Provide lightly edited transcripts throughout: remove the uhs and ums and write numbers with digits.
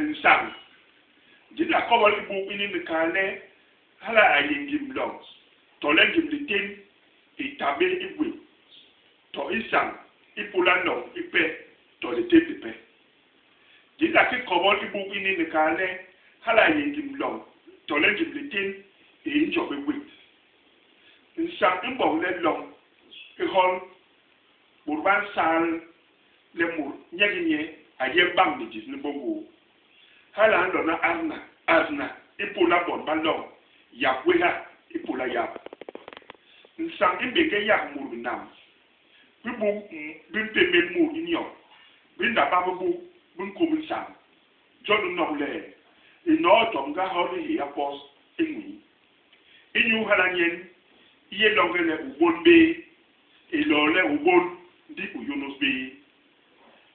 nsang dina kobol ibu ini nikale hala ayingim long to lengim ditin itabe ibwe to isang ipulano ipe to le tepe dina ki kobol ibu ini nikale hala ayingim long to lengim ditin injobe ibwe nsang imbo le long ihol burban sal le mur nyaginye aye bam ni jis ni bongo hala ando na azna ipula bon balong yakwe ha ipula yap nsang imbeke yak mur nam bibu bimpe memu inyo binda babu bunko nsang jodu no le ino tomga hori ya pos ingui inyu hala nyen iye longele ubonbe ilole ubon di uyunus be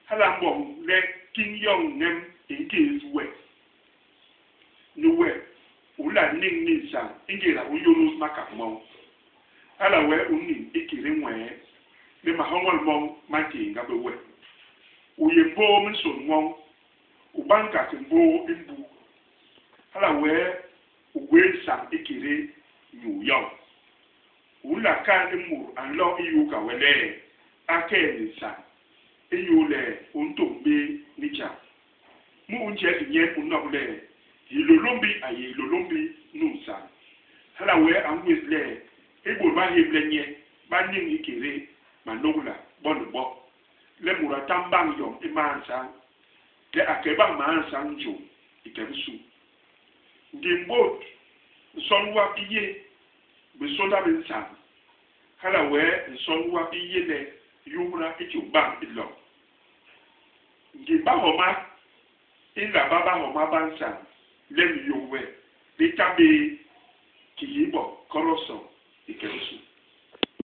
hala mbom le king yong nem inke we nuwe ula ning ni sa ingela uyunus makamo hala we unni ikire nwe le mahongol mong mati ngabe we uye bo mson mong ubanka timbo imbu hala we uwe sa ikire new yong ula kan mur anlo iyuka wele akeni sa eyule untombe nicha mu unje dinye unobule ilolombi aye ilolombi nunsa hala we angwizle ebo ba heblenye ba nim ikere manogula bonbo le muratambang yom imansa le akeba mansa njo ikebisu ndimbo sonwa iye besonda bensa hala we nsonwa iye le yumra ichuba ilo ngiba homa ila baba homa bansa lemi yowe litabe kiyibo koroso ikerusu